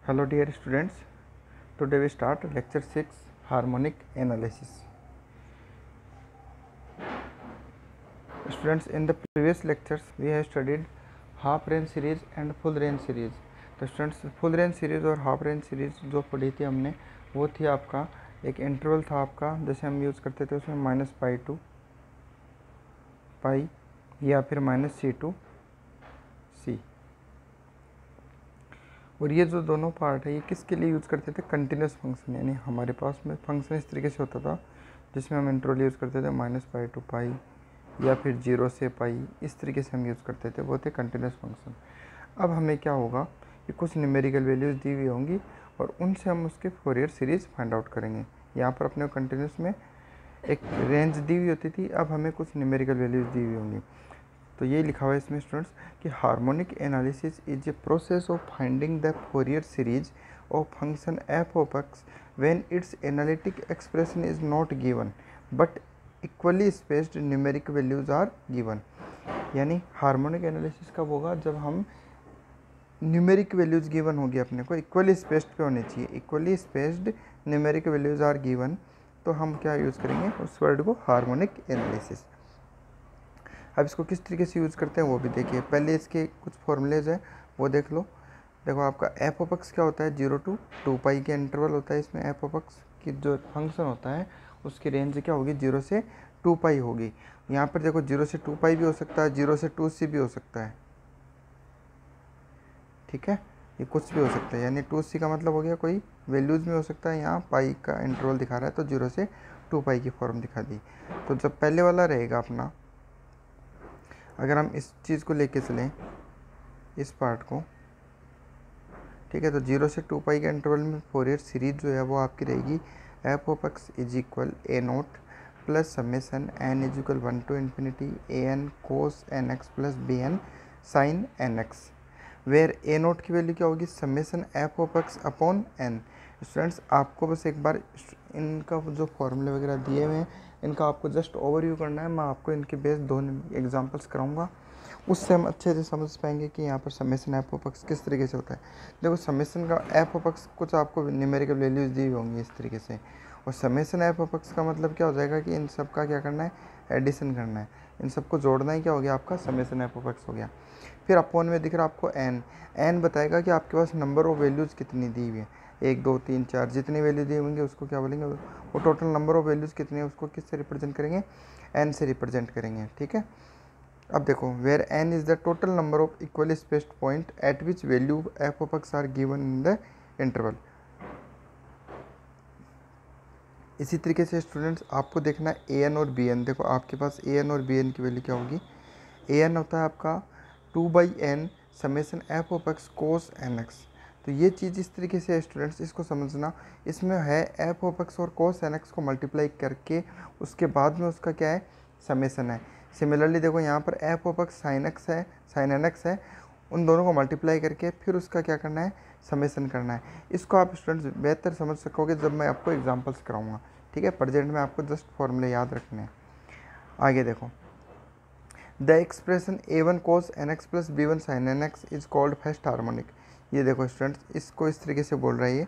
Hello dear students, today we start lecture 6 harmonic analysis. Students, in the previous lectures we have studied half range series and full range series. तो students full range series और half range series जो पढ़ी थी हमने वो थी आपका एक इंटरवल था आपका, जैसे हम यूज़ करते थे उसमें -पाई टू पाई या फिर -c टू c। और ये जो दोनों पार्ट है ये किसके लिए यूज़ करते थे? कंटिन्यूस फंक्शन, यानी हमारे पास में फंक्शन इस तरीके से होता था जिसमें हम इंटरवल यूज़ करते थे -पाई टू पाई या फिर 0 से पाई, इस तरीके से हम यूज़ करते थे, वो थे कंटिन्यूस फंक्शन। अब हमें क्या होगा कि कुछ न्यूमेरिकल वैल्यूज़ दी हुई होंगी और उनसे हम उसके फोरियर सीरीज़ फाइंड आउट करेंगे। यहाँ पर अपने कंटिन्यूस में एक रेंज दी हुई होती थी, अब हमें कुछ न्यूमेरिकल वैल्यूज़ दी हुई होंगी। तो ये लिखा हुआ है इसमें स्टूडेंट्स कि harmonic analysis is a process of finding the Fourier series of function f of x when it's analytic expression is not given but equally spaced numeric values are given. यानी हार्मोनिक एनालिसिस कब होगा? जब हम numeric values given होगी अपने को, equally spaced पे होनी चाहिए, equally spaced numeric values are given, तो हम क्या यूज़ करेंगे उस वर्ड को? Harmonic analysis. अब इसको किस तरीके से यूज़ करते हैं वो भी देखिए। पहले इसके कुछ फॉर्मूलेज हैं वो देख लो। देखो आपका एफ ऑफ एक्स क्या होता है? 0 to 2 पाई के इंटरवल होता है इसमें। एफ ऑफ एक्स की जो फंक्शन होता है उसकी रेंज क्या होगी? 0 से 2 पाई होगी। यहाँ पर देखो 0 से 2 पाई भी हो सकता है, 0 से 2c भी हो सकता है, ठीक है, ये कुछ भी हो सकता है। यानी 2c का मतलब हो गया कोई वैल्यूज़ में हो सकता है। यहाँ पाई का इंटरवल दिखा रहा है तो 0 से 2 पाई की फॉर्म दिखा दी। तो जब पहले वाला रहेगा अपना, अगर हम इस चीज़ को लेके चलें इस पार्ट को, ठीक है, तो 0 से 2 पाई के इंटरवल में फोरियर सीरीज जो है वो आपकी रहेगी f of x is equal a naught plus summation n is equal 1 to infinity a N cos N x plus B N sine N x, where a naught की value क्या होगी? Summation f of x upon n. Students आपको बस एक बार इनका जो फॉर्मूले वगैरह दिए हुए हैं इनका आपको जस्ट ओवरव्यू करना है। मैं आपको इनके बेस 2 एग्जांपल्स कराऊंगा, उससे हम अच्छे से समझ पाएंगे कि यहाँ पर समेसन एफ ऑफ एक्स किस तरीके से होता है। देखो समेसन का एफ ऑफ एक्स कुछ आपको न्यूमेरिकल वैल्यूज दी हुई होंगी इस तरीके से, और समेसन एफ ऑफ एक्स का मतलब क्या हो जाएगा कि इन सब का क्या करना है? एडिशन करना है, इन सबको जोड़ना ही क्या हो गया? आपका समेसन एफ ऑफ एक्स हो गया। फिर अपॉन में दिख रहा आपको एन बताएगा कि आपके पास नंबर ऑफ वैल्यूज़ कितनी दी हुई है, 1 2 3 4 जितनी वैल्यू दी होंगी उसको क्या बोलेंगे? वो टोटल नंबर ऑफ वैल्यूज़ कितनी है उसको किससे रिप्रेजेंट करेंगे? एन से रिप्रेजेंट करेंगे, ठीक है। अब देखो where n is the total number of equally spaced point at which value f of x are given in the interval. इसी तरीके से स्टूडेंट्स आपको देखना है ए एन और बी एन। देखो आपके पास ए एन और बी एन की वैल्यू क्या होगी? ए एन होता है आपका 2/n summation f of x cos N x. तो ये चीज़ इस तरीके से है स्टूडेंट्स, इसको समझना। इसमें है एफ ऑफ एक्स और कोस एन एक्स को मल्टीप्लाई करके उसके बाद में उसका क्या है? समेसन है। सिमिलरली देखो यहाँ पर F of x sine x है, साइन एन एक्स है, उन दोनों को मल्टीप्लाई करके फिर उसका क्या करना है? समेसन करना है। इसको आप स्टूडेंट्स बेहतर समझ सकोगे जब मैं आपको एग्जांपल्स कराऊंगा, ठीक है। प्रेजेंट में आपको जस्ट फॉर्मूले याद रखने हैं। आगे देखो, the expression a1 cos nx plus b1 sin nx is called first harmonic. ये देखो स्टूडेंट्स इसको इस तरीके से बोल रहा है ये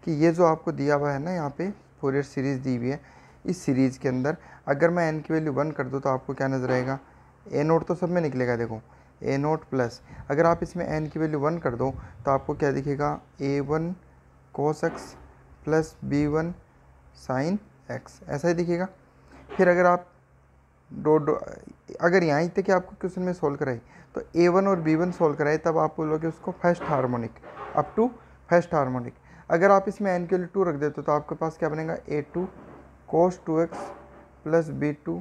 कि ये जो आपको दिया हुआ है ना, यहाँ पे फोरियर सीरीज़ दी हुई है, इस सीरीज़ के अंदर अगर मैं n की वैल्यू 1 कर दूँ तो आपको क्या नज़र आएगा? ए नोट तो सब में निकलेगा। देखो ए नोट प्लस अगर आप इसमें n की वैल्यू 1 कर दो तो आपको क्या दिखेगा? a1 cos x plus b1 sin x, ऐसा ही दिखेगा। फिर अगर आप अगर यहाँ तक आपको क्वेश्चन में सोल्व कराई तो a1 और b1 सोल्व कराए तब आप बोलोगे उसको first harmonic, up to first harmonic. अगर आप इसमें n के लिए 2 रख देते तो आपके पास क्या बनेगा? a2 cos 2x plus b2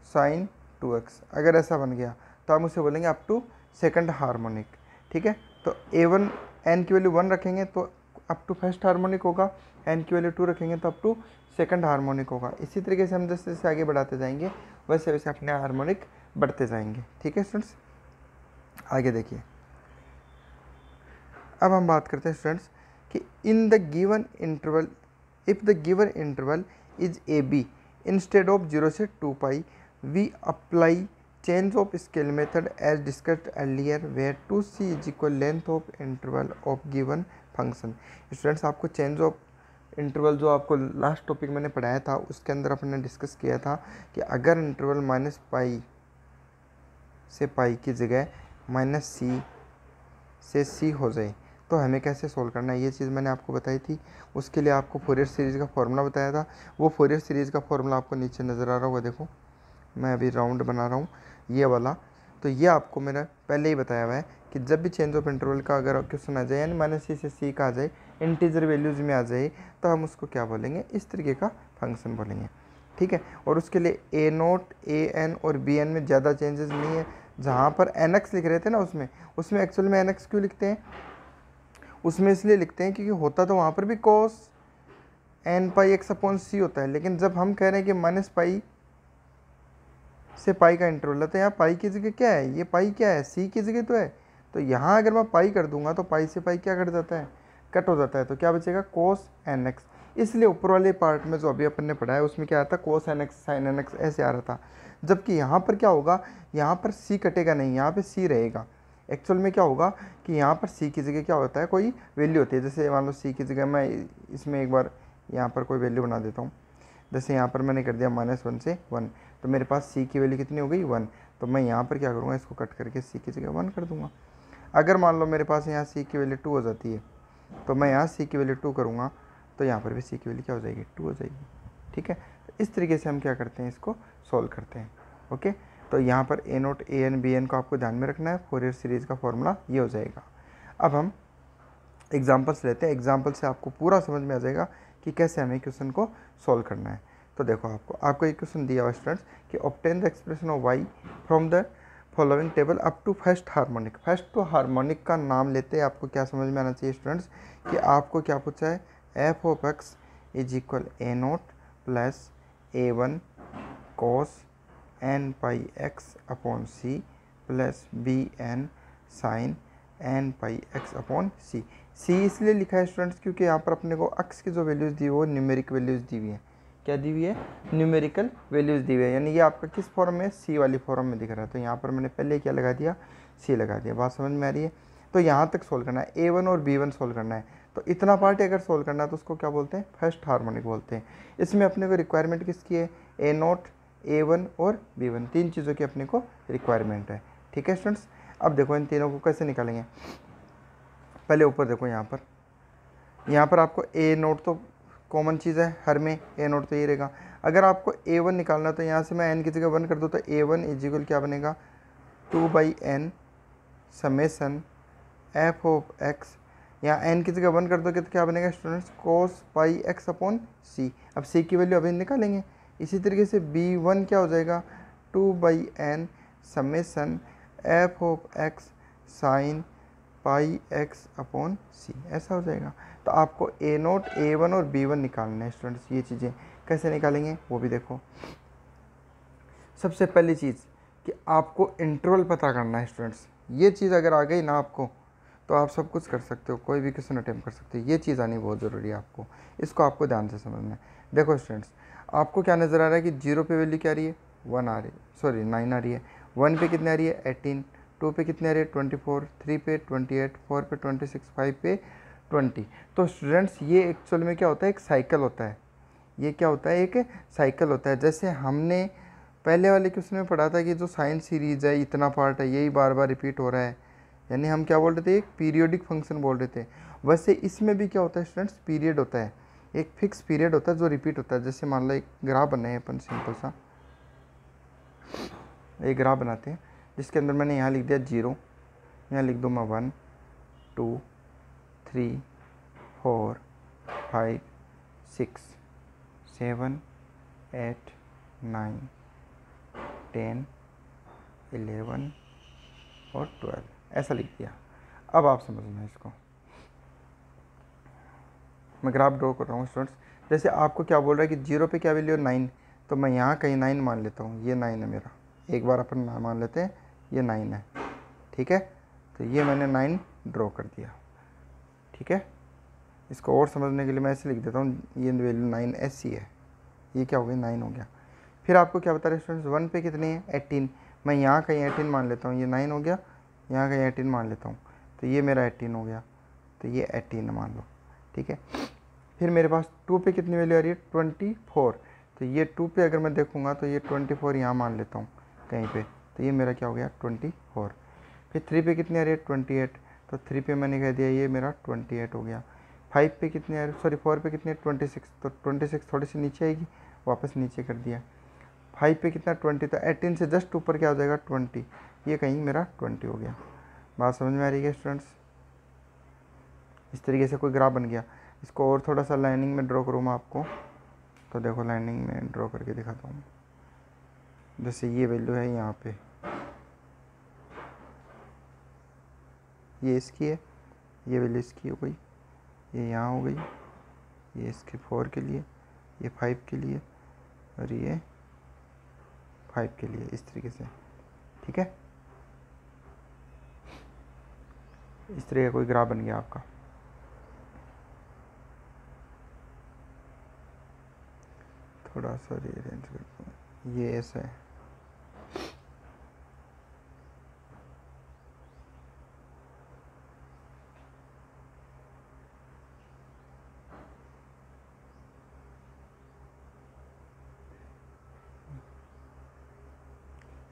sin 2x। अगर ऐसा बन गया तो आप उसे बोलेंगे अप टू सेकंड हार्मोनिक, ठीक है। तो a1 n की वैल्यू 1 रखेंगे तो अप टू फर्स्ट हार्मोनिक होगा, n की वैल्यू 2 रखेंगे तो अप टू सेकंड हार्मोनिक होगा। इसी तरीके से हम जैसे जैसे आगे बढ़ाते जाएंगे वैसे वैसे अपने हार्मोनिक बढ़ते जाएंगे, ठीक है स्टूडेंट्स। आगे देखिए, अब हम बात करते हैं स्टूडेंट्स कि in the given interval, if the given interval is A B instead of 0 से 2 pi we apply change of scale method as discussed earlier where 2c is equal length of interval of given function. Students आपको change of interval जो आपको last topic मैंने पढ़ाया था उसके अंदर अपने डिस्कस किया था कि अगर इंटरवल -π से π की जगह -c से c हो जाए तो हमें कैसे सोल्व करना है, ये चीज़ मैंने आपको बताई थी। उसके लिए आपको फोरियर सीरीज़ का फॉर्मूला बताया था। वो फोरियर सीरीज़ का फॉर्मूला आपको नीचे नज़र आ रहा होगा, देखो मैं अभी राउंड बना रहा हूँ ये वाला। तो ये आपको मैंने पहले ही बताया हुआ है कि जब भी चेंज ऑफ इंटरवल का अगर क्वेश्चन आ जाए यानी -c से c का आ जाए, इंटीजर वैल्यूज़ में आ जाए, तो हम उसको क्या बोलेंगे, इस तरीके का फंक्शन बोलेंगे। ठीक है, और उसके लिए a0, an और bn में ज़्यादा चेंजेस नहीं है। जहाँ पर nx लिख रहे थे ना उसमें एक्चुअल में nx क्यों लिखते हैं, उसमें इसलिए लिखते हैं क्योंकि होता तो वहाँ पर भी cos nπx/c होता है, लेकिन जब हम कह रहे हैं कि -π से पाई का इंटरवल है तो यहाँ पाई की जगह क्या है, ये पाई क्या है, सी की जगह तो है। तो यहाँ अगर मैं पाई कर दूंगा तो पाई से पाई क्या कट जाता है, कट हो जाता है। तो क्या बचेगा cos nx। इसलिए ऊपर वाले पार्ट में जो अभी अपन ने पढ़ा है उसमें क्या आता है, cos nx sin nx ऐसे आ रहा था। जबकि यहाँ पर क्या होगा, यहाँ पर c कटेगा नहीं, यहाँ पे c रहेगा। एक्चुअल में क्या होगा कि यहाँ पर c की जगह क्या होता है, कोई वैल्यू होती है। जैसे मान लो c की जगह मैं इसमें एक बार यहाँ पर कोई वैल्यू बना देता हूँ। जैसे यहाँ पर मैंने कर दिया -1 से 1, तो मेरे पास c की वैल्यू कितनी हो गई, 1। तो मैं यहाँ पर क्या करूँगा, इसको कट करके c की जगह 1 कर दूँगा। अगर मान लो मेरे पास यहाँ c की वैल्यू 2 हो जाती है, तो मैं यहाँ c की वैल्यू 2 करूँगा, तो यहाँ पर भी c की वैल्यू क्या हो जाएगी, 2 हो जाएगी। ठीक है, तो इस तरीके से हम क्या करते हैं, इसको सॉल्व करते हैं। ओके, तो यहाँ पर a0, an, bn को आपको ध्यान में रखना है। फोरियर सीरीज़ का फॉर्मूला ये हो जाएगा। अब हम एग्जाम्पल्स लेते हैं, एग्जाम्पल से आपको पूरा समझ में आ जाएगा कि कैसे हमें क्वेश्चन को सॉल्व करना है। तो देखो आपको एक क्वेश्चन दिया हुआ स्टूडेंट्स कि obtain the expression of y from the following table up to first harmonic. First तो हार्मोनिक का नाम लेते हैं, आपको क्या समझ में आना चाहिए स्टूडेंट्स कि आपको क्या पूछा है, f(x) = a0 plus a1 cos nπx/c plus bn sin nπx/c। c इसलिए लिखा है स्टूडेंट्स क्योंकि यहाँ पर अपने को x की जो वैल्यूज़ दी वो न्यूमेरिक वैल्यूज़ दी हुई है। क्या दी हुई है, न्यूमेरिकल वैल्यूज़ दी हुई है, यानी ये आपका किस फॉर्म में, c वाली फॉर्म में दिख रहा है। तो यहाँ पर मैंने पहले क्या लगा दिया, c लगा दिया। बात समझ में आ रही है। तो यहाँ तक सोल्व करना है, a1 और b1 सोल्व करना है। तो इतना पार्ट अगर सोल्व करना है तो उसको क्या बोलते हैं, फर्स्ट हार्मोनिक बोलते हैं। इसमें अपने को रिक्वायरमेंट किसकी है, a0, a1 और b1, तीन चीज़ों की अपने को रिक्वायरमेंट है। ठीक है स्टूडेंट्स, अब देखो इन तीनों को कैसे निकालेंगे। पहले ऊपर देखो, यहाँ पर आपको a0 तो कॉमन चीज़ है हर में, a0 तो ये रहेगा। अगर आपको a1 निकालना तो यहाँ से मैं n की जगह 1 कर दूँ तो a1 = क्या बनेगा, 2/n समेसन f(x), यहाँ n की जगह 1 कर दोगे तो क्या बनेगा स्टूडेंट्स, cos πx/c। अब c की वैल्यू अभी निकालेंगे। इसी तरीके से b1 क्या हो जाएगा, 2/n summation f(x) sin πx/c, ऐसा हो जाएगा। तो आपको a0, a1 और b1 निकालना है स्टूडेंट्स। ये चीज़ें कैसे निकालेंगे वो भी देखो। सबसे पहली चीज़ कि आपको इंटरवल पता करना है स्टूडेंट्स। ये चीज़ अगर आ गई ना आपको तो आप सब कुछ कर सकते हो, कोई भी क्वेश्चन अटेम्प्ट कर सकते हो। ये चीज़ आनी बहुत ज़रूरी है आपको, इसको आपको ध्यान से समझना है। देखो स्टूडेंट्स, आपको क्या नज़र आ रहा है कि 0 पे वैल्यू क्या आ रही है, 1 आ रही है, सॉरी 9 आ रही है। 1 पे कितने आ रही है, 18। 2 पे कितने आ रही है, 24। 3 पे 28। 4 पे 26। 5 पे 20। तो स्टूडेंट्स ये एक्चुअल में क्या होता है, एक साइकिल होता है। ये क्या होता है, एक साइकिल होता है। जैसे हमने पहले वाले क्वेश्चन में पढ़ा था कि जो साइन सीरीज़ है, इतना पार्ट है, यही बार बार रिपीट हो रहा है, यानी हम क्या बोल रहे थे, एक पीरियोडिक फंक्शन बोल रहे थे। वैसे इसमें भी क्या होता है स्टूडेंट्स, पीरियड होता है, एक फिक्स पीरियड होता है जो रिपीट होता है। जैसे मान लो एक ग्राफ बनाए अपन, सिंपल सा एक ग्राफ बनाते हैं जिसके अंदर मैंने यहाँ लिख दिया 0, यहाँ लिख दूँ मैं 1 2 3 4 5 6 7 8 9 10 11 और 12, ऐसा लिख दिया। अब आप समझना इसको, मैं ग्राफ ड्रॉ कर रहा हूँ स्टूडेंट्स। जैसे आपको क्या बोल रहा है कि 0 पे क्या वैल्यू है, 9, तो मैं यहाँ कहीं 9 मान लेता हूँ। ये 9 है मेरा, एक बार अपन मान लेते हैं ये 9 है। ठीक है, तो ये मैंने 9 ड्रॉ कर दिया। ठीक है, इसको और समझने के लिए मैं ऐसे लिख देता हूँ, ये वैल्यू 9 ऐसी है, ये क्या हो गया, 9 हो गया। फिर आपको क्या बता रहे स्टूडेंट्स, 1 पे कितनी है, 18, मैं यहाँ कहीं 18 मान लेता हूँ, ये 9 हो गया, यहाँ कहीं 18 मान लेता हूँ, तो ये मेरा 18 हो गया। तो ये 18 मान लो, ठीक है। फिर मेरे पास 2 पे कितनी वैल्यू आ रही है 24, तो ये 2 पे अगर मैं देखूँगा तो ये 24 यहाँ मान लेता हूँ कहीं पे, तो ये मेरा क्या हो गया 24। फिर 3 पे कितनी आ रही है 28, तो 3 पे मैंने कह दिया ये मेरा 28 हो गया। 5 पे कितनी आ रही, सॉरी 4 पे कितनी है 26, तो 26 थोड़ी सी नीचे आएगी, वापस नीचे कर दिया। 5 पे कितना 20, तो 18 से जस्ट ऊपर क्या हो जाएगा 20, ये कहीं मेरा 20 हो गया। बात समझ में आ रही है स्टूडेंट्स? इस तरीके से कोई ग्राफ बन गया। इसको और थोड़ा सा लाइनिंग में ड्रॉ करूँ मैं आपको, तो देखो लाइनिंग में ड्रॉ करके दिखाता हूँ। जैसे ये वैल्यू है यहाँ पे, ये इसकी है, ये वैल्यू इसकी हो गई, ये यहाँ हो गई, ये इसके 4 के लिए, ये 5 के लिए, और ये 5 के लिए, इस तरीके से, ठीक है। इस तरह का कोई ग्राफ बन गया आपका। थोड़ा सा रीअरेंज करता हूँ, ये ऐसा है,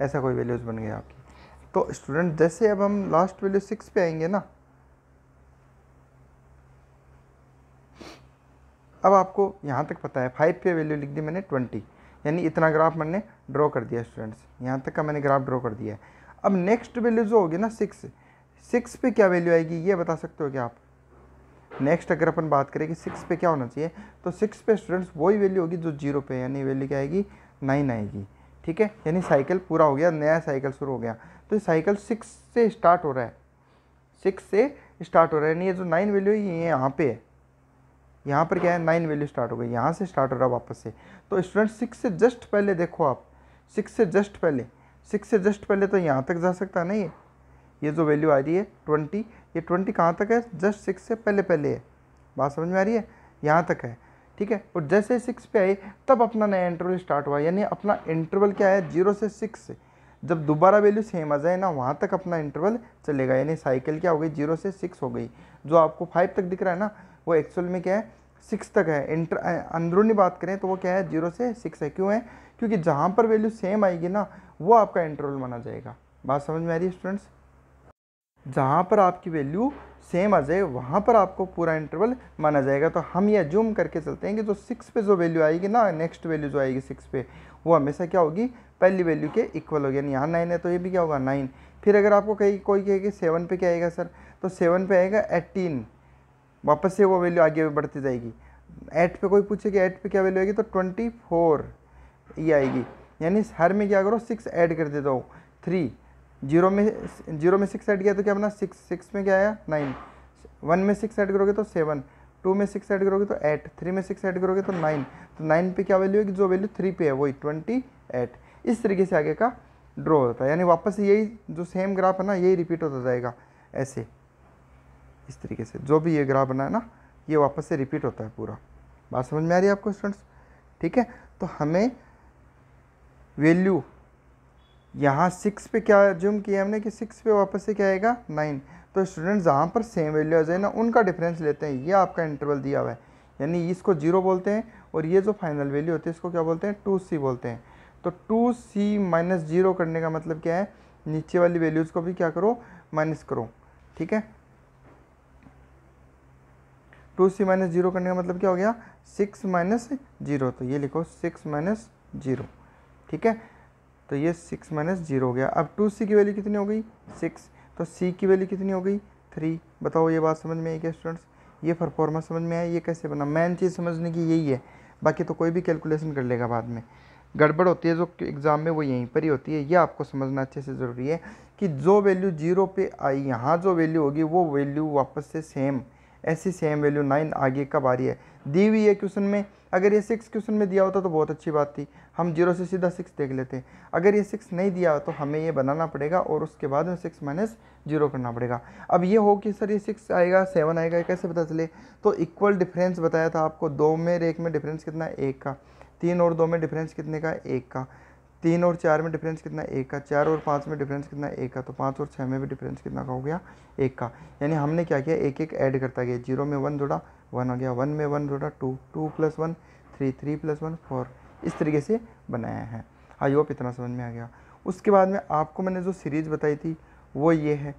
ऐसा कोई वैल्यूज बन गया आपकी। तो स्टूडेंट जैसे अब हम लास्ट वैल्यू 6 पे आएंगे ना, अब आपको यहाँ तक पता है 5 पे वैल्यू लिख दी मैंने 20, यानी इतना ग्राफ मैंने ड्रॉ कर दिया स्टूडेंट्स, यहाँ तक का मैंने ग्राफ ड्रॉ कर दिया है। अब नेक्स्ट वैल्यू जो होगी ना 6 पे क्या वैल्यू आएगी ये बता सकते हो क्या आप? नेक्स्ट अगर अपन बात करें कि 6 पे क्या होना चाहिए, तो 6 पे स्टूडेंट्स वही वैल्यू होगी जो 0 पे, यानी वैल्यू क्या आएगी 9 आएगी, ठीक है। यानी साइकिल पूरा हो गया, नया साइकिल शुरू हो गया। तो ये साइकिल 6 से स्टार्ट हो रहा है, 6 से स्टार्ट हो रहा है, यानी ये जो 9 वैल्यू है ये यहाँ पे है, यहाँ पर क्या है 9 वैल्यू स्टार्ट हो गई, यहाँ से स्टार्ट हो रहा है वापस से। तो स्टूडेंट 6 से जस्ट पहले देखो आप, 6 से जस्ट पहले तो यहाँ तक जा सकता है ना, ये जो वैल्यू आ रही है 20, ये 20 कहाँ तक है, जस्ट 6 से पहले है। बात समझ में आ रही है? यहाँ तक है, ठीक है। और जैसे 6 पे आए तब अपना नया इंटरवल स्टार्ट हुआ, यानी अपना इंटरवल क्या है 0 से 6, जब दोबारा वैल्यू सेम आ जाए ना वहाँ तक अपना इंटरवल चलेगा, यानी साइकिल क्या हो गई 0 से 6 हो गई। जो आपको 5 तक दिख रहा है ना वो एक्चुअल में क्या है 6 तक है। अंदरूनी बात करें तो वो क्या है 0 से 6 है। क्यों है? क्योंकि जहाँ पर वैल्यू सेम आएगी ना वो आपका इंटरवल माना जाएगा। बात समझ में आ रही है स्टूडेंट्स? जहाँ पर आपकी वैल्यू सेम आ जाए वहाँ पर आपको पूरा इंटरवल माना जाएगा। तो हम ये अज्यूम करके चलते हैं कि जो 6 पे जो वैल्यू आएगी ना, नेक्स्ट वैल्यू जो आएगी 6 पे, वो हमेशा क्या होगी पहली वैल्यू के इक्वल होगी। यानी यहाँ 9 है तो ये भी क्या होगा 9। फिर अगर आपको कोई कहे कि 7 पे क्या आएगा सर, तो 7 पे आएगा 18, वापस से वो वैल्यू आगे बढ़ती जाएगी। 8 पे कोई पूछे कि 8 पे क्या वैल्यू आएगी, तो 24 ये आएगी। यानी हर में क्या करो 6 ऐड कर देता हूँ, 3 जीरो में 6 ऐड किया तो क्या बना 6 में क्या आया 9, 1 में 6 ऐड करोगे तो 7, 2 में 6 ऐड करोगे तो 8, 3 में 6 ऐड करोगे तो 9, तो 9 पे क्या वैल्यू है कि जो वैल्यू 3 पे है वही 28। इस तरीके से आगे का ड्रॉ होता है, यानी वापस यही जो सेम ग्राफ है ना यही रिपीट होता जाएगा ऐसे, इस तरीके से जो भी ये ग्राफ बना है ना ये वापस से रिपीट होता है पूरा। बात समझ में आ रही है आपको स्टूडेंट्स? ठीक है, तो हमें वैल्यू यहाँ 6 पे क्या ज्यूम किया हमने कि 6 पे वापस से क्या आएगा 9। तो स्टूडेंट जहाँ पर सेम वैल्यू आ जाए ना उनका डिफरेंस लेते हैं, ये आपका इंटरवल दिया हुआ है, यानी इसको 0 बोलते हैं और ये जो फाइनल वैल्यू होती है इसको क्या बोलते हैं 2c बोलते हैं। तो 2c माइनस 0 करने का मतलब क्या है, नीचे वाली वैल्यूज़ को भी क्या करो माइनस करो, ठीक है। 2c माइनस 0 करने का मतलब क्या हो गया 6 माइनस 0, तो ये लिखो 6 माइनस 0, ठीक है। तो ये 6 माइनस 0 हो गया। अब 2c की वैल्यू कितनी हो गई 6, तो c की वैल्यू कितनी हो गई 3। बताओ ये बात समझ में आई क्या स्टूडेंट्स? ये परफॉर्मा समझ में आया, ये कैसे बना? मेन चीज़ समझने की यही है, बाकी तो कोई भी कैलकुलेशन कर लेगा बाद में। गड़बड़ होती है जो एग्ज़ाम में वो यहीं पर ही होती है, ये आपको समझना अच्छे से ज़रूरी है कि जो वैल्यू 0 पे आई यहाँ जो वैल्यू होगी वो वैल्यू वापस से सेम, ऐसी सेम वैल्यू 9 आगे कब आ रही है दी हुई है क्वेश्चन में। अगर ये 6 क्वेश्चन में दिया होता तो बहुत अच्छी बात थी, हम 0 से सीधा 6 देख लेते। अगर ये 6 नहीं दिया तो हमें ये बनाना पड़ेगा और उसके बाद में 6 माइनस 0 करना पड़ेगा। अब ये हो कि सर ये 6 आएगा 7 आएगा, कैसे पता चले? तो इक्वल डिफरेंस बताया था आपको, 2 में और 1 में डिफरेंस कितना है 1 का, 3 और 2 में डिफरेंस कितने का 1 का, 3 और 4 में डिफरेंस कितना, 1 का। 4 और 5 में डिफरेंस कितना, 1 का। तो 5 और 6 में भी डिफरेंस कितना का हो गया, 1 का। यानी हमने क्या किया, एक एक ऐड करता गया। 0 में 1 जोड़ा, 1 हो गया। 1 में 1 जोड़ा, 2, 2 + 1 3, 3 + 1 4। इस तरीके से बनाया है। आई होप इतना समझ में आ गया। उसके बाद में आपको मैंने जो सीरीज़ बताई थी वो ये है,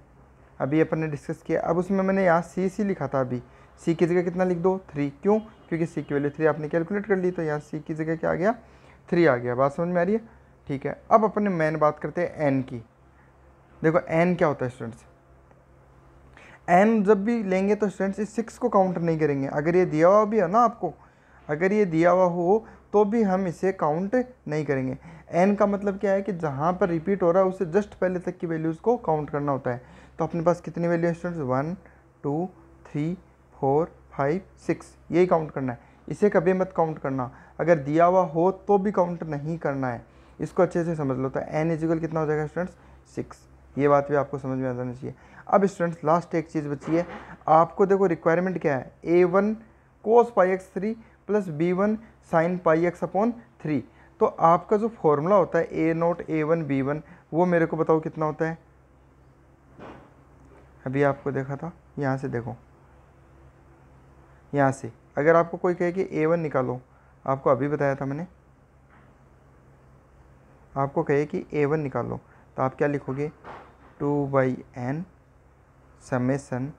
अभी अपन ने डिस्कस किया। अब उसमें मैंने यहाँ सी लिखा था, अभी सी की जगह कितना लिख दो, 3। क्यों, क्योंकि सी की वैल्यू 3 आपने कैलकुलेट कर ली, तो यहाँ सी की जगह क्या आ गया, 3 आ गया। बात समझ में आ रही है? ठीक है। अब अपन मेन बात करते हैं एन की। देखो एन क्या होता है स्टूडेंट्स, एन जब भी लेंगे तो स्टूडेंट्स इस 6 को काउंट नहीं करेंगे। अगर ये दिया हुआ भी है ना आपको, अगर ये दिया हुआ हो तो भी हम इसे काउंट नहीं करेंगे। एन का मतलब क्या है कि जहाँ पर रिपीट हो रहा है उससे जस्ट पहले तक की वैल्यूज़ को काउंट करना होता है। तो अपने पास कितनी वैल्यू है स्टूडेंट्स, 1 2 3 4 5 6, यही काउंट करना है। इसे कभी मत काउंट करना, अगर दिया हुआ हो तो भी काउंट नहीं करना है। इसको अच्छे से समझ लो। तो एन इजिकल कितना हो जाएगा स्टूडेंट्स, 6। ये बात भी आपको समझ में आ जानी चाहिए। अब स्टूडेंट्स लास्ट एक चीज़ बची है आपको। देखो रिक्वायरमेंट क्या है, A1 cos πx3 + B1 sin πx/3। तो आपका जो फॉर्मूला होता है A0 A1 B1, वो मेरे को बताओ कितना होता है। अभी आपको देखा था, यहाँ से देखो, यहाँ से अगर आपको कोई कहे कि A1 निकालो, आपको अभी बताया था मैंने, आपको कहे कि A1 निकालो, तो आप क्या लिखोगे, 2/n समेसन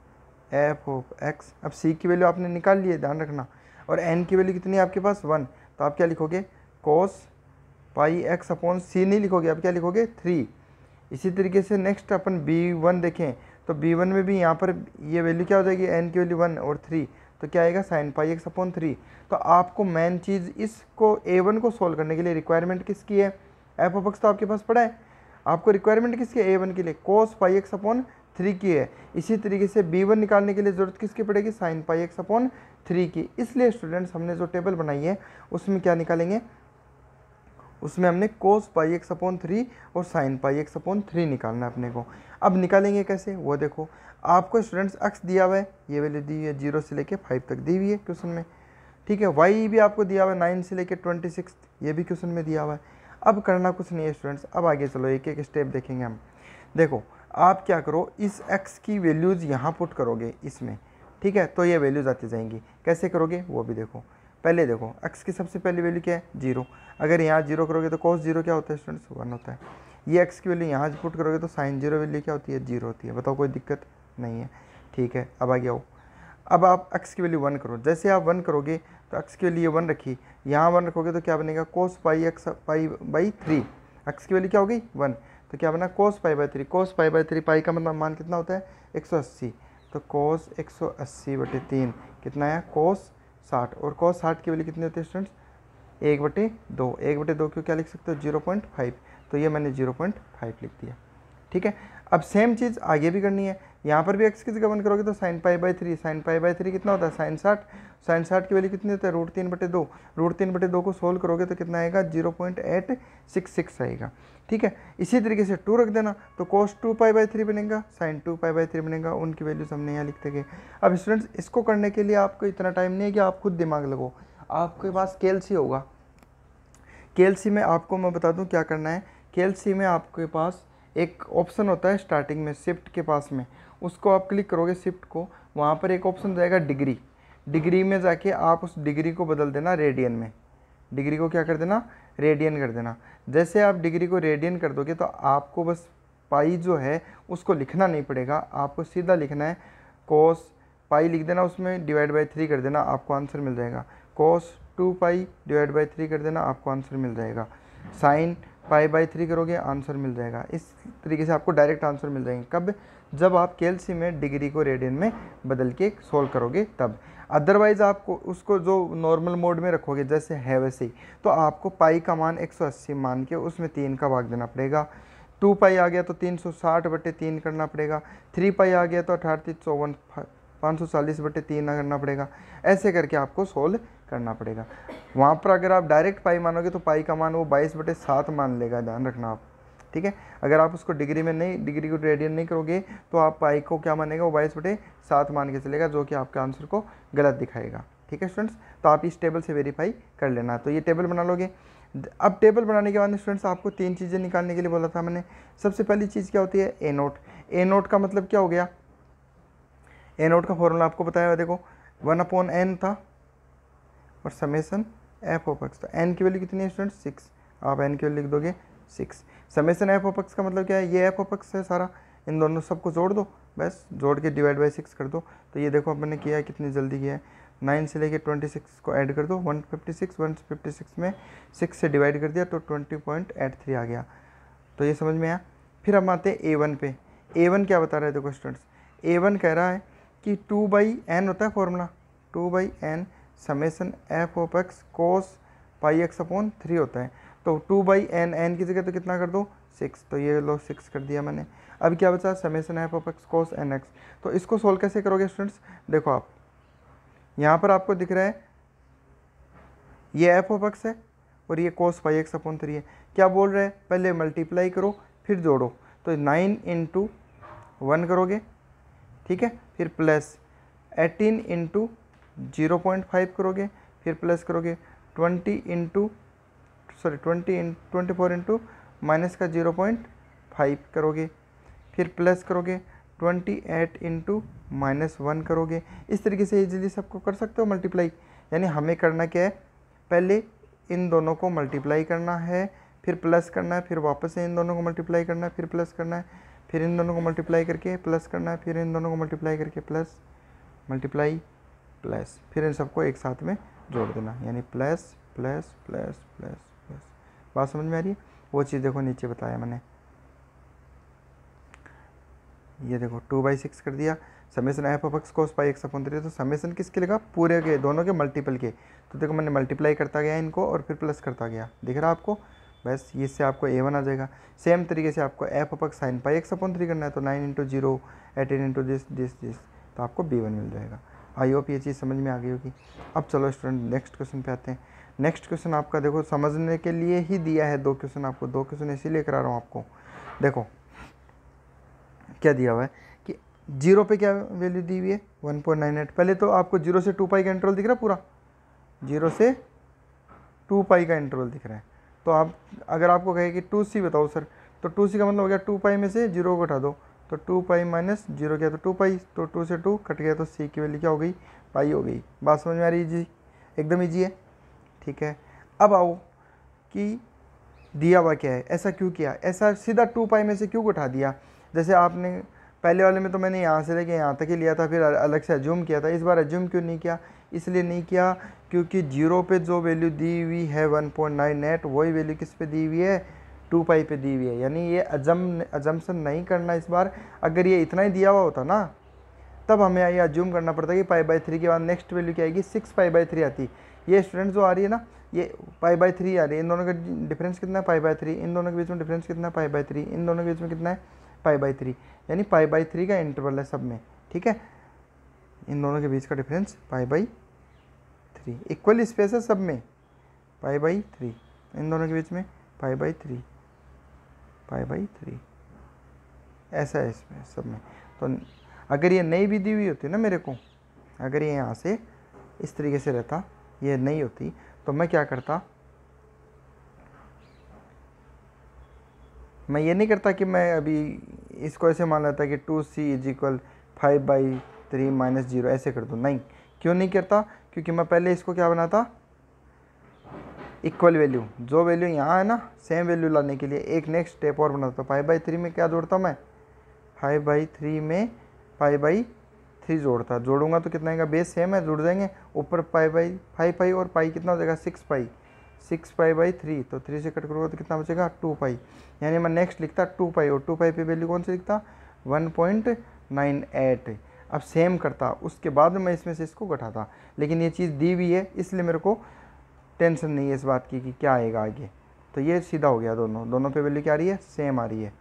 f(x). अब c की वैल्यू आपने निकाल ली है, ध्यान रखना, और n की वैल्यू कितनी है आपके पास, 1। तो आप क्या लिखोगे, cos πx/c नहीं लिखोगे, आप क्या लिखोगे, 3। इसी तरीके से नेक्स्ट अपन b1 देखें, तो b1 में भी यहाँ पर ये वैल्यू क्या हो जाएगी, n की वैल्यू 1 और 3, तो क्या आएगा, sin πx/3। तो आपको मेन चीज़ इसको A1 को सोल्व करने के लिए रिक्वायरमेंट किसकी है, f(x) तो आपके पास पड़ा है। आपको रिक्वायरमेंट किसकी है, A1 के लिए cos πx/3 की है। इसी तरीके से B1 निकालने के लिए ज़रूरत किसकी पड़ेगी, sin πx/3 की। इसलिए स्टूडेंट्स हमने जो टेबल बनाई है उसमें क्या निकालेंगे, उसमें हमने cos πx/3 और sin πx/3 निकालना है अपने को। अब निकालेंगे कैसे, वो देखो। आपको स्टूडेंट्स x दिया हुआ है, ये वैल्यू दी हुई है 0 से लेके 5 तक दी हुई है क्वेश्चन में, ठीक है। y भी आपको दिया हुआ है 9 से लेके 26, ये भी क्वेश्चन में दिया हुआ है। अब करना कुछ नहीं है स्टूडेंट्स, अब आगे चलो एक एक स्टेप देखेंगे हम। देखो आप क्या करो, इस x की वैल्यूज़ यहाँ पुट करोगे इसमें, ठीक है, तो ये वैल्यूज़ आती जाएंगी। कैसे करोगे वो भी देखो। पहले देखो x की सबसे पहली वैल्यू क्या है, 0। अगर यहाँ 0 करोगे तो cos 0 क्या होता है स्टूडेंट्स, 1 होता है। ये x की वैल्यू यहाँ पुट करोगे तो sin 0 वैल्यू क्या होती है, 0 होती है। बताओ कोई दिक्कत नहीं है, ठीक है। अब आगे आओ, अब आप x की वैल्यू 1 करो। जैसे आप 1 करोगे तो x के लिए 1 रखी, यहाँ 1 रखोगे तो क्या बनेगा, cos π/3। x की वैल्यू क्या हो गई, 1, तो क्या बना, cos π/3। cos π/3, पाई का मतलब मान कितना होता है, 180। तो cos 180/3 कितना है, cos 60। और cos 60 की वैल्यू कितनी होती है स्टूडेंट्स, 1/2। 1/2 क्यों क्या लिख सकते हो, 0.5। तो ये मैंने 0.5 लिख दिया, ठीक है। अब सेम चीज़ आगे भी करनी है। यहाँ पर भी x की जगह 1 करोगे तो sin π/3। sin π/3 कितना होता है, sin 60। sin 60 की वैल्यू कितनी होती है, √3/2। √3/2 को सोल्व करोगे तो कितना आएगा, 0.866 आएगा, ठीक है। इसी तरीके से 2 रख देना, तो cos 2π/3 बनेगा, sin 2π/3 बनेगा। उनकी वैल्यूज हमने यहाँ लिख देंगे। अब स्टूडेंट्स इसको करने के लिए आपको इतना टाइम नहीं है कि आप खुद दिमाग लगाओ, आपके पास KLC होगा। KLC में आपको मैं बता दूं क्या करना है। KLC में आपके पास एक ऑप्शन होता है स्टार्टिंग में, शिफ्ट के पास में, उसको आप क्लिक करोगे शिफ्ट को, वहाँ पर एक ऑप्शन जाएगा डिग्री। डिग्री में जाके आप उस डिग्री को बदल देना रेडियन में। डिग्री को क्या कर देना, रेडियन कर देना। जैसे आप डिग्री को रेडियन कर दोगे तो आपको बस पाई जो है उसको लिखना नहीं पड़ेगा, आपको सीधा लिखना है cos पाई लिख देना, उसमें /3 कर देना, आपको आंसर मिल जाएगा। cos 2π/3 कर देना, आपको आंसर मिल जाएगा। sin π/3 करोगे, आंसर मिल जाएगा। इस तरीके से आपको डायरेक्ट आंसर मिल जाएंगे। कब, जब आप KLC में डिग्री को रेडियन में बदल के सोल्व करोगे तब। अदरवाइज़ आपको उसको जो नॉर्मल मोड में रखोगे जैसे है वैसे ही, तो आपको पाई का मान 180 मान के उसमें 3 का भाग देना पड़ेगा। 2 पाई आ गया तो 360/3 करना पड़ेगा। 3 पाई आ गया तो 3854 540/3 करना पड़ेगा। ऐसे करके आपको सोल्व करना पड़ेगा। वहाँ पर अगर आप डायरेक्ट पाई मानोगे तो पाई का मान वो 22/7 मान लेगा, ध्यान रखना आप, ठीक है। अगर आप उसको डिग्री में नहीं, डिग्री को रेडियन नहीं करोगे तो आप पाई को क्या मानेगा, वो 22/7 मान के चलेगा, जो कि आपके आंसर को गलत दिखाएगा, ठीक है स्टूडेंट्स। तो आप इस टेबल से वेरीफाई कर लेना। तो ये टेबल बना लोगे। अब टेबल बनाने के बाद स्टूडेंट्स आपको 3 चीज़ें निकालने के लिए बोला था मैंने। सबसे पहली चीज़ क्या होती है, ए नोट। ए नोट का मतलब क्या हो गया, ए नोट का फॉर्मूला आपको बताया, देखो 1/n था और समेसन एफ ऑफ एक्स। तो एन की वैल्यू कितनी है स्टूडेंट्स, 6। आप एन की वैल्यू लिख दोगे 6। समेसन एफ ऑफ एक्स का मतलब क्या है, ये एफ ऑफ एक्स है सारा, इन दोनों सबको जोड़ दो, बस जोड़ के डिवाइड बाई 6 कर दो। तो ये देखो मैंने किया है, कितनी जल्दी किया है। 9 से लेके 26 को ऐड कर दो, 156 में 6 से डिवाइड कर दिया तो 20.83 आ गया। तो ये समझ में आया। फिर हम आते हैं A1 पे। A1 क्या बता रहे हैं, देखो स्टूडेंट्स, A1 कह रहा है कि 2/n होता है formula, 2/n summation f of x cos pi x upon 3 होता है। तो 2/n, n की जगह तो कितना कर दो 6, तो ये लो 6 कर दिया मैंने। अब क्या बचा, summation f of x cos N x. तो इसको सोल्व कैसे करोगे स्टूडेंट्स, देखो आप यहाँ पर आपको दिख रहा है ये एफ ऑफ एक्स है और ये कोस पाई एक्स अपॉन 3 है। क्या बोल रहे हैं, पहले मल्टीप्लाई करो फिर जोड़ो। तो 9 × 1 करोगे, ठीक है, फिर प्लस 18 × 0.5 करोगे, फिर प्लस करोगे 24 × माइनस का 0.5 करोगे, फिर प्लस करोगे 28 × -1 करोगे। इस तरीके से इजीली सबको कर सकते हो मल्टीप्लाई। यानी हमें करना क्या है, पहले इन दोनों को मल्टीप्लाई करना है, फिर प्लस करना है, फिर वापस से इन दोनों को मल्टीप्लाई करना है, फिर प्लस करना है, फिर इन दोनों को मल्टीप्लाई करके प्लस करना है, फिर इन दोनों को मल्टीप्लाई करके प्लस मल्टीप्लाई प्लस, फिर इन सबको एक साथ में जोड़ देना, यानी plus plus plus plus plus. बात समझ में आ रही है। वो चीज़ देखो नीचे बताया मैंने, ये देखो 2/6 कर दिया, summation f of x cos pi x upon 3। तो समेसन किसके लगा, पूरे के, दोनों के मल्टीपल के। तो देखो मैंने मल्टीप्लाई करता गया इनको और फिर प्लस करता गया, दिख रहा है आपको। बस इससे आपको A1 आ जाएगा। सेम तरीके से आपको F of x sine pi x upon 3 करना है, तो 9 × 0, 18 × दिस, तो आपको B1 मिल जाएगा। आई होप ये चीज़ समझ में आ गई होगी। अब चलो स्टूडेंट नेक्स्ट क्वेश्चन पे आते हैं। नेक्स्ट क्वेश्चन आपका देखो समझने के लिए ही दिया है, 2 क्वेश्चन, आपको 2 क्वेश्चन इसीलिए करा रहा हूँ आपको। देखो क्या दिया हुआ है कि 0 पे क्या वैल्यू दी हुई है, 1.98। पहले तो आपको 0 से 2 पाई का इंटरवल दिख रहा है, पूरा 0 से 2 पाई का इंटरवल दिख रहा है। तो आप अगर आपको कहे कि 2c बताओ सर, तो 2c का मतलब हो गया 2 पाई में से 0 को घटा दो, तो 2 पाई माइनस 0 क्या, तो 2 पाई, तो 2 से 2 कट गया, तो c की वैल्यू क्या हो गई, पाई हो गई। बात समझ में आ रही है जी, एकदम ईजी है, ठीक है। अब आओ कि दिया हुआ क्या है, ऐसा क्यों किया, ऐसा सीधा 2 पाई में से क्यों उठा दिया। जैसे आपने पहले वाले में तो मैंने यहाँ से लेके यहाँ तक ही लिया था, फिर अलग से एज्यूम किया था। इस बार एज्यूम क्यों नहीं किया, इसलिए नहीं किया क्योंकि 0 पे जो वैल्यू दी हुई है 1.98, वही वैल्यू किस पे दी हुई है, 2 पाई पे दी हुई है। यानी ये अजम्पशन नहीं करना इस बार। अगर ये इतना ही दिया हुआ होता ना, तब हमें ये एज्यूम करना पड़ता कि π/3 के बाद नेक्स्ट वैल्यू क्या आएगी, 6 π/3 आती। ये स्टूडेंट जो आ रही है ना, ये π/3 आ रही है। इन दोनों का डिफरेंस कितना है, π/3। इन दोनों के बीच में डिफरेंस कितना है, π/3। इन दोनों के बीच में कितना है, π/3। यानी π/3 का इंटरवल है सब में, ठीक है। इन दोनों के बीच का डिफरेंस π/3, इक्वल स्पेस है सब में, π/3। इन दोनों के बीच में π/3, π/3 ऐसा है इसमें सब में। तो अगर ये नई भी दी हुई होती ना मेरे को, अगर ये यहाँ से इस तरीके से रहता, ये नहीं होती, तो मैं क्या करता, मैं ये नहीं करता कि मैं अभी इसको ऐसे मान लेता कि 2c = 5/3 - 0 ऐसे कर दूँ। नहीं, क्यों नहीं करता, क्योंकि मैं पहले इसको क्या बनाता, इक्वल वैल्यू, जो वैल्यू यहाँ है ना सेम वैल्यू लाने के लिए एक नेक्स्ट स्टेप और बनाता। 5/3 में क्या जोड़ता मैं, 5/3 में π/3 जोड़ता, जोड़ूंगा तो कितना आएगा, बेस सेम है, जुड़ जाएंगे। ऊपर π/5 पाई और पाई कितना हो जाएगा, 6 पाई, 6 π/3, तो 3 से कट करूँगा तो कितना बचेगा, 2 पाई। यानी मैं नेक्स्ट लिखता 2 पाई, और 2 पाई पे वैल्यू कौन सी लिखता, 1.98। अब सेम करता, उसके बाद मैं इसमें से इसको घटाता। लेकिन ये चीज़ दी हुई है, इसलिए मेरे को टेंशन नहीं है इस बात की कि क्या आएगा आगे। तो ये सीधा हो गया, दोनों पे वैल्यू क्या आ रही है, सेम आ रही है,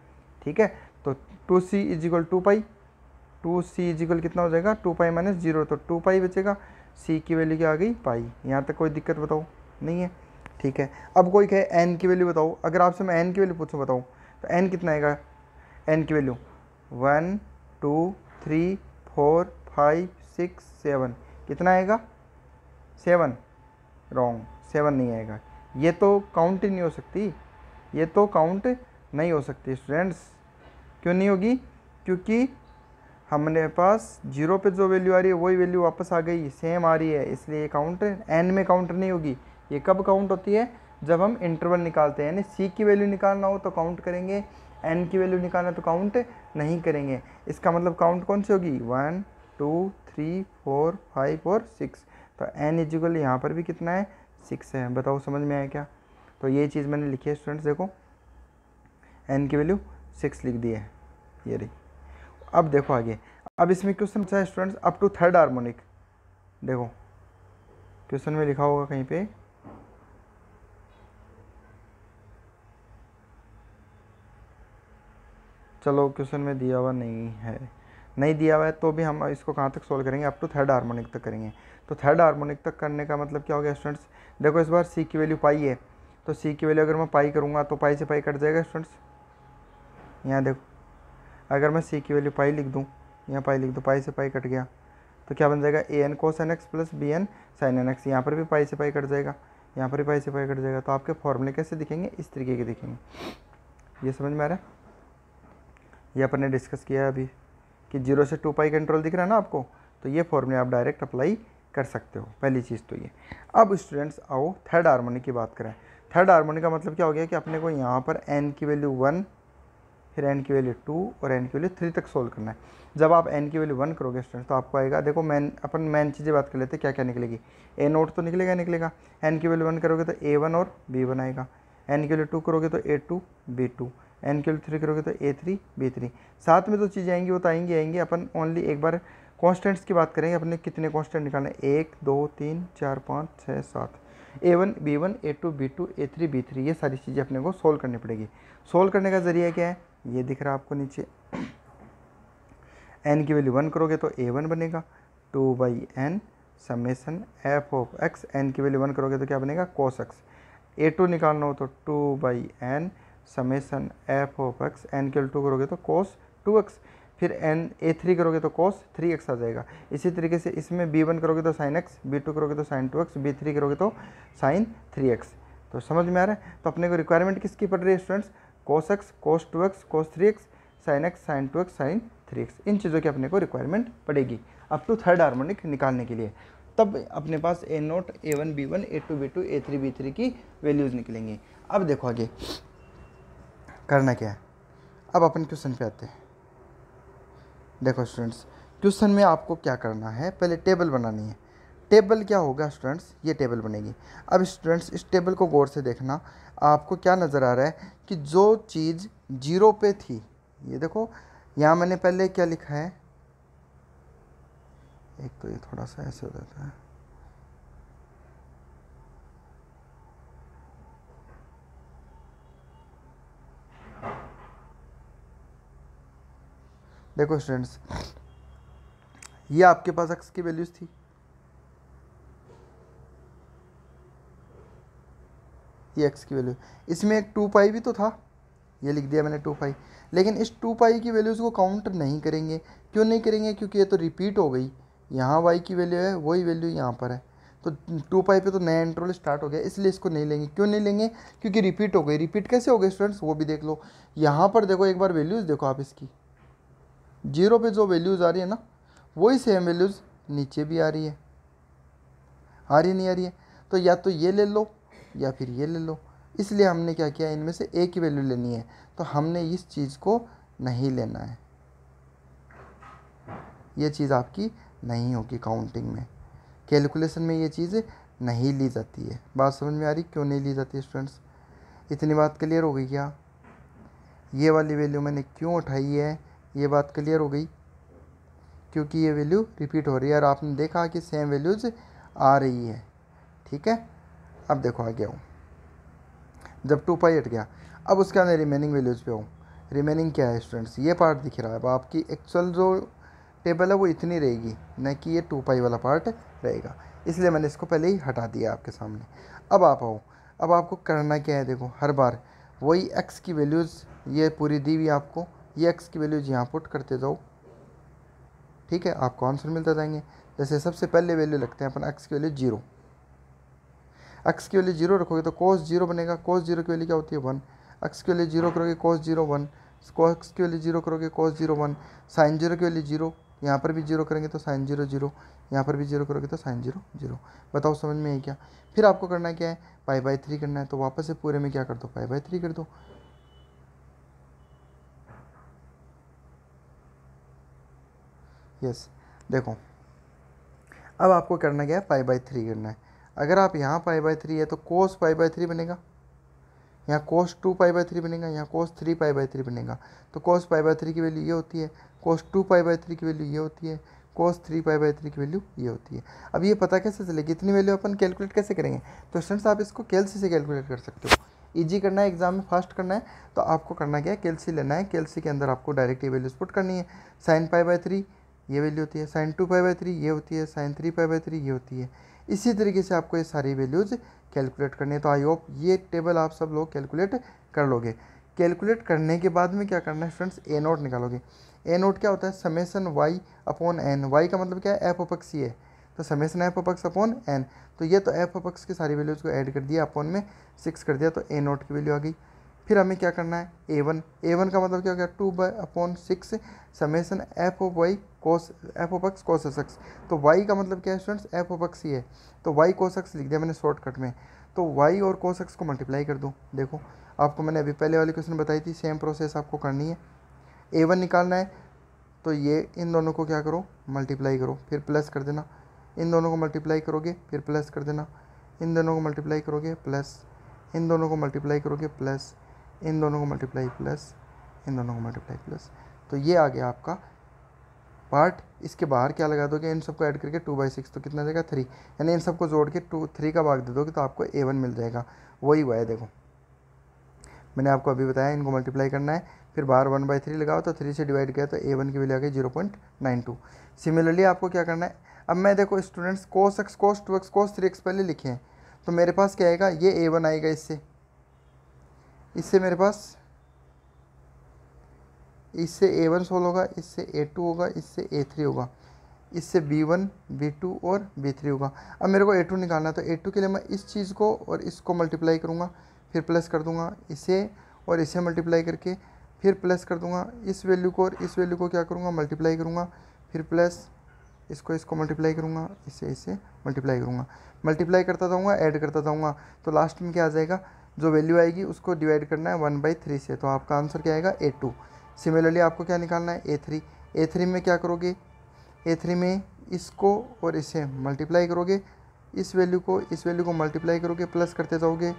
ठीक है। तो 2c = 2 पाई, 2c = कितना हो जाएगा, 2 पाई - 0, तो 2 पाई बचेगा। c की वैल्यू क्या आ गई, पाई। यहाँ तक कोई दिक्कत बताओ, नहीं है, ठीक है। अब कोई कहे n की वैल्यू बताओ, अगर आपसे मैं n की वैल्यू पूछूँ बताओ, तो n कितना आएगा, n की वैल्यू 1 2 3 4 5 6 7, कितना आएगा, 7, रॉन्ग, 7 नहीं आएगा। ये तो काउंट ही नहीं हो सकती, ये तो काउंट नहीं हो सकती स्टूडेंट्स। क्यों नहीं होगी? क्योंकि हमने पास जीरो पे जो वैल्यू आ रही है वही वैल्यू वापस आ गई, सेम आ रही है, इसलिए ये काउंट एन में काउंट नहीं होगी। ये कब काउंट होती है? जब हम इंटरवल निकालते हैं, यानी सी की वैल्यू निकालना हो तो काउंट करेंगे, एन की वैल्यू निकालना तो काउंट नहीं करेंगे। इसका मतलब काउंट कौन सी होगी? 1 2 3 4 5 और 6। तो एन इजिकल यहाँ पर भी कितना है? 6 है। बताओ समझ में आया क्या? तो ये चीज़ मैंने लिखी है स्टूडेंट्स, देखो एन की वैल्यू 6 लिख दी है, ये रही। अब देखो आगे, अब इसमें क्वेश्चन पूछा है students up to third harmonic. देखो क्वेश्चन में लिखा होगा कहीं पे, चलो क्वेश्चन में दिया हुआ नहीं है, नहीं दिया हुआ है तो भी हम इसको कहाँ तक सोल्व करेंगे? अप टू थर्ड हार्मोनिक तक करेंगे। तो थर्ड हार्मोनिक तक करने का मतलब क्या हो गया स्टूडेंट्स? देखो इस बार सी की वैल्यू पाई है, तो सी की वैल्यू अगर मैं पाई करूँगा तो पाई से पाई कट जाएगा स्टूडेंट्स। यहाँ देखो, अगर मैं सी की वैल्यू पाई लिख दूँ, यहाँ पाई लिख दूँ, पाई से पाई कट गया, तो क्या बन जाएगा? A N cos N x plus B N sine N X. यहाँ पर भी पाई से पाई कट जाएगा, यहाँ पर भी पाई से पाई कट जाएगा। तो आपके फॉर्मूले कैसे दिखेंगे? इस तरीके के दिखेंगे। ये समझ में आ रहा है? ये अपन ने डिस्कस किया है अभी कि 0 से 2 पाई का इंटरवल दिख रहा है ना आपको, तो ये फॉर्मूले आप डायरेक्ट अप्लाई कर सकते हो। पहली चीज़ तो ये। अब स्टूडेंट्स आओ थर्ड हार्मोनिक की बात करें। थर्ड हार्मोनिक का मतलब क्या हो गया कि अपने को यहाँ पर एन की वैल्यू 1, फिर एन की वैल्यू 2 और एन की वैल्यू 3 तक सोल्व करना है। जब आप एन की वैल्यू 1 करोगे स्टूडेंट्स तो आपको आएगा, देखो अपन मेन चीज़ें बात कर लेते हैं, क्या क्या निकलेगी। ए नोट तो निकलेगा। एन की वैल्यू 1 करोगे तो A1 और B1 आएगा। एन की वैल्यू 2 करोगे तो A2 B2। एन की वैल्यू 3 करोगे तो A3 B3। साथ में तो चीज़ें आएंगी, वो तो आएंगी। अपन ओनली एक बार कॉन्स्टेंट्स की बात करेंगे, अपने कितने कॉन्स्टेंट निकालने? 1 2 3 4 5 6 7। A1 B1 A2 B2 A3 B3, ये सारी चीज़ें अपने को सोल्व करनी पड़ेगी। सोल्व करने का जरिया क्या है? ये दिख रहा है आपको नीचे। एन की वैल्यू 1 करोगे तो A1 बनेगा 2/n summation f of x. N की वैल्यू 1 करोगे तो क्या बनेगा? Cos x. A2 निकालना हो तो 2/n summation f of x. N की वैल्यू 2 करोगे तो कोस 2x। फिर एन A3 करोगे तो कोस 3x आ जाएगा। इसी तरीके से इसमें B1 करोगे तो साइन x, B2 करोगे तो साइन 2x, B3 करोगे तो साइन 3x। तो समझ में आ रहा है? तो अपने को रिक्वायरमेंट किसकी पड़ रही है students? Cos x, cos 2x, cos 3x, sine x, sine 2x, sine 3x। इन चीज़ों की अपने को रिक्वायरमेंट पड़ेगी अप टू थर्ड हार्मोनिक निकालने के लिए। तब अपने पास A0, A1 B1 A2 B2 A3 B3 की वैल्यूज़ निकलेंगी। अब देखो आगे करना क्या है। अब अपन क्वेश्चन पे आते हैं। देखो स्टूडेंट्स, क्वेश्चन में आपको क्या करना है? पहले टेबल बनानी है। टेबल क्या होगा स्टूडेंट्स? ये टेबल बनेगी। अब स्टूडेंट्स इस टेबल को गौर से देखना, आपको क्या नज़र आ रहा है कि जो चीज़ 0 पे थी, ये देखो यहाँ मैंने पहले क्या लिखा है, एक तो ये थोड़ा सा ऐसे हो जाता है, देखो स्टूडेंट्स ये आपके पास x की वैल्यूज थी, ये x की वैल्यू, इसमें एक 2 पाई भी तो था, ये लिख दिया मैंने 2 पाई। लेकिन इस 2 पाई की वैल्यूज़ को काउंट नहीं करेंगे। क्यों नहीं करेंगे? क्योंकि ये तो रिपीट हो गई, यहाँ y की वैल्यू है वही वैल्यू यहाँ पर है, तो 2 पाई पे तो नया इंटरवल स्टार्ट हो गया, इसलिए इसको नहीं लेंगे। क्यों नहीं लेंगे? क्योंकि रिपीट हो गई। रिपीट कैसे हो गई स्टूडेंट्स? वो भी देख लो। यहाँ पर देखो एक बार वैल्यूज़ देखो आप इसकी, 0 पे जो वैल्यूज़ आ रही है ना, वही सेम वैल्यूज़ नीचे भी आ रही है। आ रही नहीं आ रही है? तो या तो ये ले लो या फिर ये ले लो। इसलिए हमने क्या किया, इनमें से एक ही वैल्यू लेनी है, तो हमने इस चीज़ को नहीं लेना है। ये चीज़ आपकी नहीं होगी काउंटिंग में, कैलकुलेशन में ये चीज़ नहीं ली जाती है। बात समझ में आ रही क्यों नहीं ली जाती स्टूडेंट्स? इतनी बात क्लियर हो गई क्या? ये वाली वैल्यू मैंने क्यों उठाई है, ये बात क्लियर हो गई? क्योंकि ये वैल्यू रिपीट हो रही है और आपने देखा कि सेम वैल्यूज़ आ रही है। ठीक है, अब देखो आगे आऊँ। जब 2 पाई हट गया, अब उसके अंदर रिमेनिंग वैल्यूज़ पे आऊँ। रिमेनिंग क्या है स्टूडेंट्स? ये पार्ट दिख रहा है। अब आपकी एक्चुअल जो टेबल है वो इतनी रहेगी, न कि ये 2 पाई वाला पार्ट रहेगा, इसलिए मैंने इसको पहले ही हटा दिया आपके सामने। अब आप आओ, अब आपको करना क्या है? देखो हर बार वही x की वैल्यूज़ ये पूरी दी हुई आपको, ये x की वैल्यूज़ यहाँ पुट करते जाओ। ठीक है, आपको आंसर मिलता जाएंगे। जैसे सबसे पहले वैल्यू लगते हैं अपन x की वैल्यू 0। एक्स की वैल्यू 0 रखोगे तो cos 0 बनेगा, cos 0 की वैल्यू क्या होती है 1, एक्स की वैल्यू 0 करोगे cos 0 1, cos की वैल्यू 0 करोगे cos 0 1, sin 0 की वैल्यू 0, यहाँ पर भी 0 करेंगे तो sin 0 0, यहाँ पर भी 0 करोगे तो sin 0 0। बताओ समझ में है क्या? फिर आपको करना क्या है, π/3 करना है, तो वापस से पूरे में क्या कर दो, π/3 कर दो। यस, देखो अब आपको करना क्या है, π/3 करना है। अगर आप यहाँ π/3 है तो cos π/3 बनेगा, यहाँ cos 2π/3 बनेगा, यहाँ cos 3π/3 बनेगा। तो cos π/3 की वैल्यू ये होती है, cos 2π/3 की वैल्यू ये होती है, cos 3π/3 की वैल्यू ये होती है। अब ये पता कैसे चलेगी, इतनी वैल्यू अपन कैलकुलेट कैसे करेंगे? तो स्टूडेंट्स आप इसको कैलसी से कैलकुलेट कर सकते हो। ईजी करना है, एग्जाम में फास्ट करना है, तो आपको करना क्या है, कैलसी लेना है। कैलसी के अंदर आपको डायरेक्ट ये वैल्यूज पुट करनी है। sin π/3 ये वैल्यू होती है, sin 2π/3 ये होती है, sin 3π/3 ये होती है। इसी तरीके से आपको ये सारी वैल्यूज़ कैलकुलेट करनी है। तो आई होप ये टेबल आप सब लोग कैलकुलेट कर लोगे। कैलकुलेट करने के बाद में क्या करना है स्टूडेंट्स, ए नोट निकालोगे। ए नोट क्या होता है, summation y upon n. Y का मतलब क्या है, एफ अपक्स ही है, तो summation f of x upon n. तो ये तो एफ अपक्स की सारी वैल्यूज़ को ऐड कर दिया, अपॉन में 6 कर दिया, तो ए नोट की वैल्यू आ गई। फिर हमें क्या करना है, ए1। ए1 का मतलब क्या हो गया, 2/6 summation f of y cos f of x cos x. तो वाई का मतलब क्या है स्टूडेंट्स, एफ ऑफ एक्स ही है, तो वाई कोस एक्स लिख दिया मैंने शॉर्टकट में। तो वाई और कोस एक्स को मल्टीप्लाई कर दो। देखो आपको मैंने अभी पहले वाली क्वेश्चन बताई थी, सेम प्रोसेस आपको करनी है। ए1 निकालना है तो ये इन दोनों को क्या करो, मल्टीप्लाई करो, फिर प्लस कर देना। इन दोनों को मल्टीप्लाई करोगे फिर प्लस कर देना। इन दोनों को मल्टीप्लाई करोगे प्लस, इन दोनों को मल्टीप्लाई करोगे प्लस, इन दोनों को मल्टीप्लाई प्लस, इन दोनों को मल्टीप्लाई प्लस। तो ये आ गया आपका पार्ट। इसके बाहर क्या लगा दोगे, इन सबको ऐड करके 2/6, तो कितना देगा 3, यानी इन सबको जोड़ के 3 का भाग दे दोगे तो आपको A1 मिल जाएगा। वही हुआ है, देखो मैंने आपको अभी बताया, इनको मल्टीप्लाई करना है, फिर बाहर 1/3 लगाओ तो 3 से डिवाइड किया तो A1 की वैल्यू आ गई 0.92। सिमिलरली आपको क्या करना है, अब मैं देखो students cos x cos 2x cos 3x पहले लिखे हैं, तो मेरे पास क्या आएगा, ये A1 आएगा, इससे मेरे पास इससे A1 सोल्व होगा, इससे A2 होगा, इससे A3 होगा, इससे B1 B2 और B3 होगा। अब मेरे को A2 निकालना है, तो A2 के लिए मैं इस चीज़ को और इसको मल्टीप्लाई करूँगा, फिर प्लस कर दूँगा, इसे और इसे मल्टीप्लाई करके फिर प्लस कर दूँगा, इस वैल्यू को और इस वैल्यू को क्या करूँगा, मल्टीप्लाई करूँगा, फिर प्लस इसको मल्टीप्लाई करूँगा, इसे मल्टीप्लाई करूँगा, मल्टीप्लाई करता जाऊँगा, ऐड करता जाऊँगा, तो लास्ट में क्या आ जाएगा, जो वैल्यू आएगी उसको डिवाइड करना है 1/3 से, तो आपका आंसर क्या आएगा A2। सिमिलरली आपको क्या निकालना है, A3। A3 में क्या करोगे, A3 में इसको और इसे मल्टीप्लाई करोगे, इस वैल्यू को मल्टीप्लाई करोगे, प्लस करते जाओगे,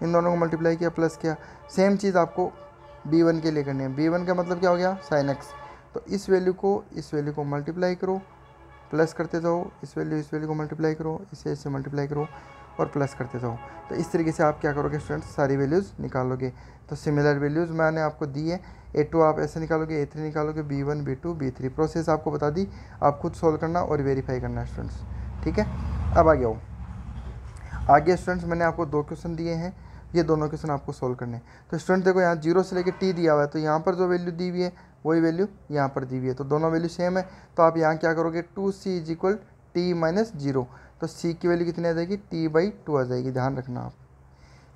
इन दोनों को मल्टीप्लाई किया प्लस किया। सेम चीज़ आपको B1 के लिए करनी है। B1 का मतलब क्या हो गया, sin x। तो इस वैल्यू को मल्टीप्लाई करो, प्लस करते जाओ, इस वैल्यू को मल्टीप्लाई करो, इसे मल्टीप्लाई करो और प्लस करते जाओ। तो इस तरीके से आप क्या करोगे स्टूडेंट्स, सारी वैल्यूज़ निकालोगे। तो सिमिलर वैल्यूज़ मैंने आपको दी है, A2 आप ऐसे निकालोगे, A3 निकालोगे, B1 B2 B3। प्रोसेस आपको बता दी, आप खुद सोल्व करना और वेरीफाई करना है स्टूडेंट्स, ठीक है। अब आगे आओ, आगे स्टूडेंट्स मैंने आपको 2 क्वेश्चन दिए हैं, ये दोनों क्वेश्चन आपको सोल्व करने हैं। तो स्टूडेंट देखो यहाँ 0 से लेकर T दिया हुआ है, तो यहाँ पर जो वैल्यू दी हुई है वही वैल्यू यहाँ पर दी हुई है, तो दोनों वैल्यू सेम है। तो आप यहाँ क्या करोगे, 2C = T-0, तो C की वैल्यू कितनी आ जाएगी, T/2 आ जाएगी। ध्यान रखना आप,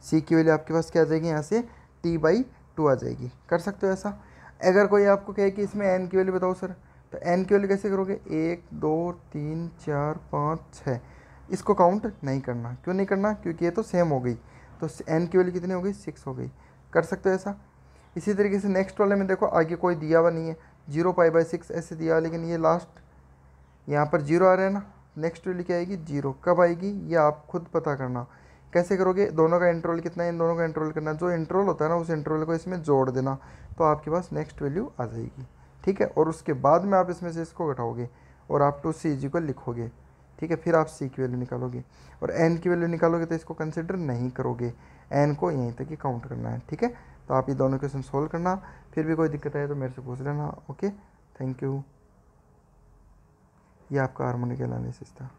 C की वैल्यू आपके पास क्या आ जाएगी, यहाँ से T/2 आ जाएगी। कर सकते हो ऐसा। अगर कोई आपको कहे कि इसमें n की वैल्यू बताओ सर, तो n की वैल्यू कैसे करोगे, 1 2 3 4 5 6, इसको काउंट नहीं करना। क्यों नहीं करना, क्योंकि ये तो सेम हो गई, तो n की वैल्यू कितनी हो गई, 6 हो गई। कर सकते हो ऐसा। इसी तरीके से नेक्स्ट वाले में देखो, आगे कोई दिया हुआ नहीं है, 0π/6 ऐसे दिया, लेकिन ये लास्ट यहाँ पर 0 आ रहा है ना, नेक्स्ट वैल्यू क्या आएगी, 0। कब आएगी ये आप खुद पता करना। कैसे करोगे, दोनों का इंटरवल कितना है, इन दोनों का इंटरवल करना, जो इंटरवल होता है ना उस इंटरवल को इसमें जोड़ देना, तो आपके पास नेक्स्ट वैल्यू आ जाएगी, ठीक है। और उसके बाद में आप इसमें से इसको घटाओगे और आप 2C को लिखोगे, ठीक है। फिर आप C की वैल्यू निकालोगे और n की वैल्यू निकालोगे, तो इसको कंसिडर नहीं करोगे, n को यहीं तक ही काउंट करना है, ठीक है। तो आप ये दोनों क्वेश्चन सोल्व करना, फिर भी कोई दिक्कत आए तो मेरे से पूछ लेना। Okay, thank you. ये आपका हार्मोनिकल एनालिसिस था।